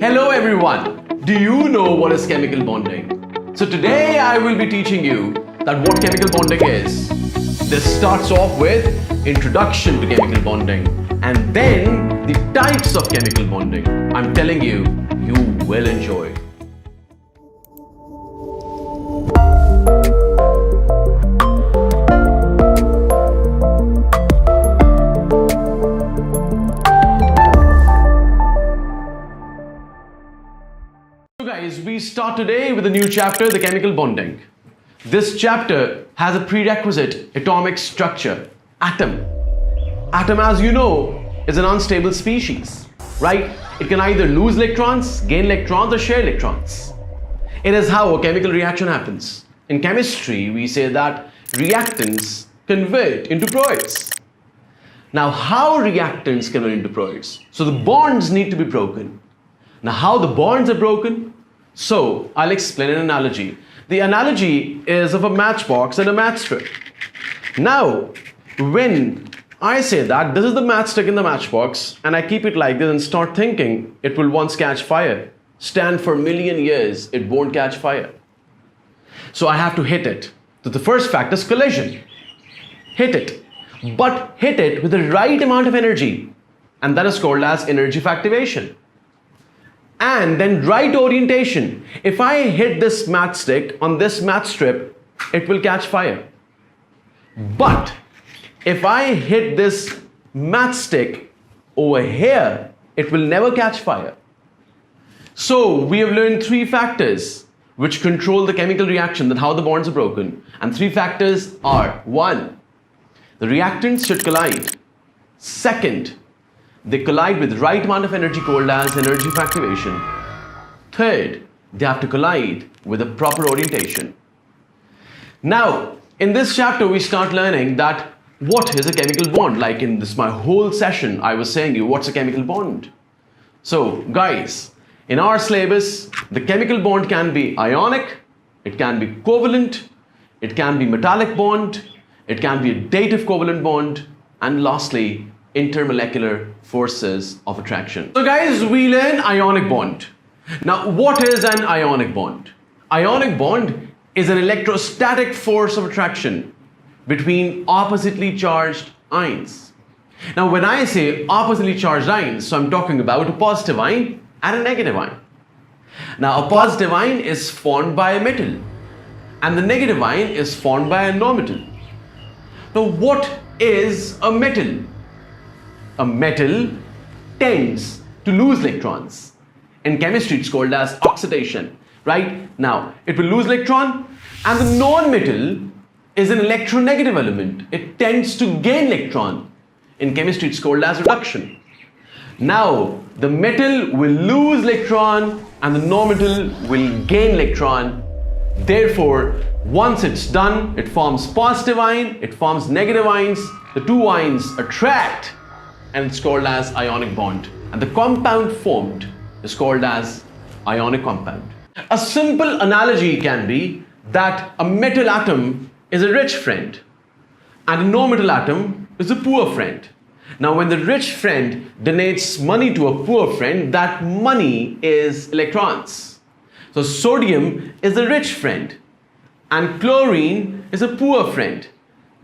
Hello everyone, do you know what is chemical bonding? So today I will be teaching you that what chemical bonding is. This starts off with introduction to chemical bonding and then the types of chemical bonding. I'm telling you, you will enjoy. So guys, we start today with a new chapter, the chemical bonding. This chapter has a prerequisite atomic structure, atom. Atom, as you know, is an unstable species, right? It can either lose electrons, gain electrons, or share electrons. It is how a chemical reaction happens. In chemistry, we say that reactants convert into products. Now, how reactants convert into products? So the bonds need to be broken. Now, how the bonds are broken? So, I'll explain an analogy. The analogy is of a matchbox and a matchstick. Now, when I say that this is the matchstick in the matchbox and I keep it like this and start thinking it will once catch fire, stand for a million years, it won't catch fire. So I have to hit it. So the first fact is collision. Hit it. But hit it with the right amount of energy. And that is called as energy of activation. And then right orientation. If I hit this matchstick on this match strip, it will catch fire. But if I hit this matchstick over here, it will never catch fire. So we have learned three factors which control the chemical reaction, that how the bonds are broken. And three factors are: one, the reactants should collide. Second, they collide with the right amount of energy called as energy of activation. Third, they have to collide with a proper orientation. Now, in this chapter, we start learning that what is a chemical bond. Like in this my whole session, I was saying you what's a chemical bond. So guys, in our syllabus, the chemical bond can be ionic, it can be covalent, it can be metallic bond, it can be a dative covalent bond, and lastly, intermolecular forces of attraction. So guys, we learn ionic bond. Now, what is an ionic bond? Ionic bond is an electrostatic force of attraction between oppositely charged ions. Now, when I say oppositely charged ions, so I'm talking about a positive ion and a negative ion. Now, a positive ion is formed by a metal and the negative ion is formed by a non-metal. Now, what is a metal? A metal tends to lose electrons. In chemistry, it's called as oxidation, right? Now, it will lose electron, and the non-metal is an electronegative element. It tends to gain electron. In chemistry, it's called as reduction. Now, the metal will lose electron, and the non-metal will gain electron. Therefore, once it's done, it forms positive ion, it forms negative ions, the two ions attract, and it's called as ionic bond. And the compound formed is called as ionic compound. A simple analogy can be that a metal atom is a rich friend and a non-metal atom is a poor friend. Now, when the rich friend donates money to a poor friend, that money is electrons. So sodium is the rich friend and chlorine is a poor friend.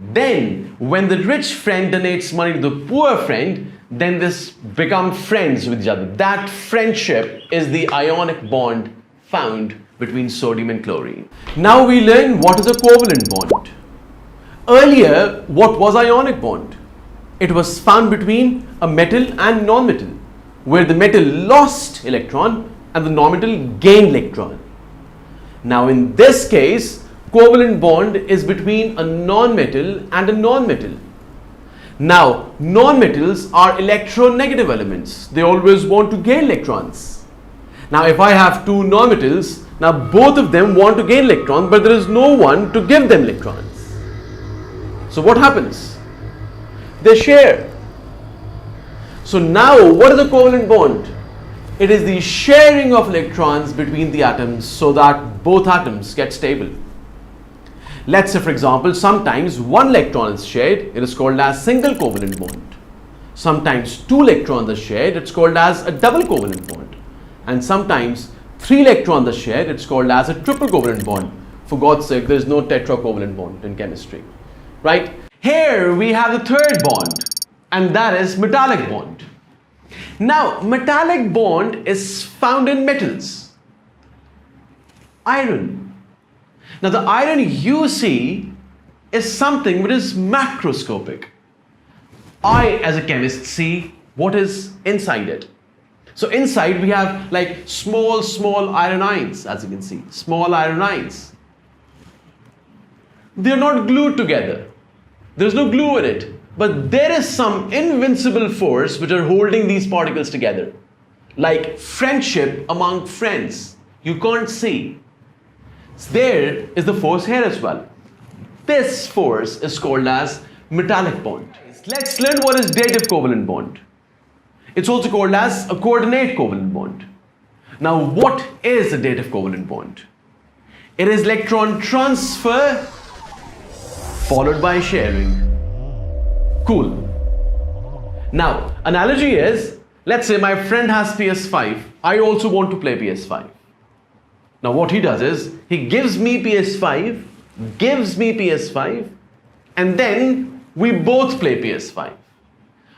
Then, when the rich friend donates money to the poor friend, then this become friends with each other. That friendship is the ionic bond found between sodium and chlorine. Now we learn what is a covalent bond. Earlier, what was ionic bond? It was found between a metal and non-metal, where the metal lost electron and the non-metal gained electron. Now in this case, covalent bond is between a non-metal and a non-metal. Now, non-metals are electronegative elements. They always want to gain electrons. Now, if I have two non-metals, now both of them want to gain electrons, but there is no one to give them electrons. So what happens? They share. So now, what is a covalent bond? It is the sharing of electrons between the atoms so that both atoms get stable. Let's say, for example, sometimes one electron is shared, it is called as single covalent bond. Sometimes two electrons are shared, it's called as a double covalent bond. and sometimes 3 electrons are shared. It's called as a triple covalent bond. For God's sake, there is no tetracovalent bond in chemistry, right? Here we have the third bond, and that is metallic bond. Now, metallic bond is found in metals. Iron. Now, the iron you see is something which is macroscopic. I, as a chemist, see what is inside it. So inside we have like small iron ions, as you can see, small iron ions. They're not glued together. There's no glue in it. But there is some invincible force which are holding these particles together. Like friendship among friends. You can't see. There is the force here as well. This force is called as metallic bond. Let's learn what is dative covalent bond. It's also called as a coordinate covalent bond. Now, what is a dative covalent bond? It is electron transfer followed by sharing. Cool. Now, analogy is, let's say my friend has PS5. I also want to play PS5. Now, what he does is, he gives me PS5, and then we both play PS5.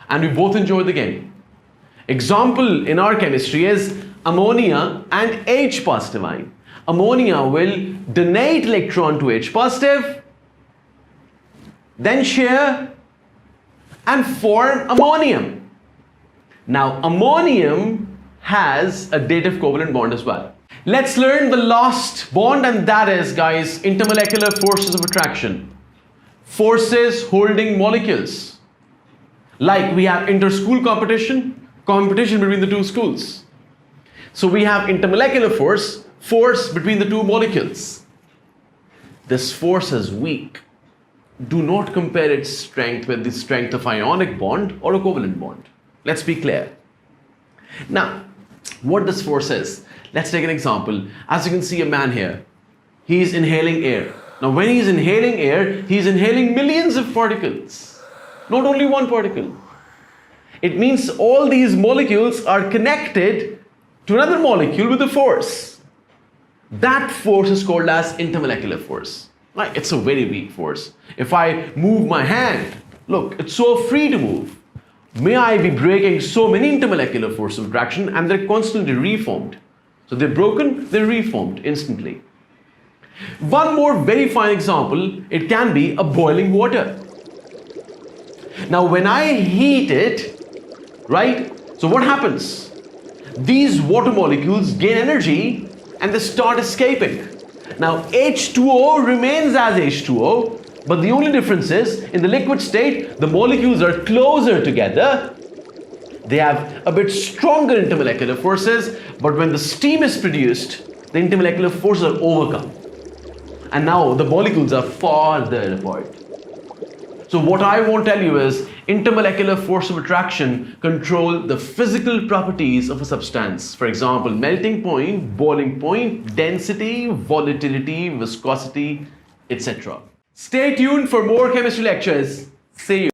And we both enjoy the game. Example in our chemistry is ammonia and H positive ion. Ammonia will donate electron to H positive, then share and form ammonium. Now, ammonium has a dative covalent bond as well. Let's learn the last bond, and that is, guys, intermolecular forces of attraction. Forces holding molecules. Like we have inter-school competition between the two schools. So we have intermolecular force between the two molecules. This force is weak. Do not compare its strength with the strength of ionic bond or a covalent bond. Let's be clear. Now, what this force is, let's take an example. As you can see a man here, he is inhaling air. Now when he is inhaling air, he is inhaling millions of particles, not only one particle. It means all these molecules are connected to another molecule with a force. That force is called as intermolecular force. Right? It's a very weak force. If I move my hand, look, it's so free to move. May I be breaking so many intermolecular forces of attraction, and they're constantly reformed. So they're broken, they're reformed instantly. One more very fine example, it can be a boiling water. Now when I heat it, right? So what happens? These water molecules gain energy and they start escaping. Now H2O remains as H2O, but the only difference is in the liquid state, the molecules are closer together. They have a bit stronger intermolecular forces, but when the steam is produced, the intermolecular forces are overcome. And now the molecules are farther apart. So what I want to tell you is, intermolecular force of attraction control the physical properties of a substance. For example, melting point, boiling point, density, volatility, viscosity, etc. Stay tuned for more chemistry lectures. See you.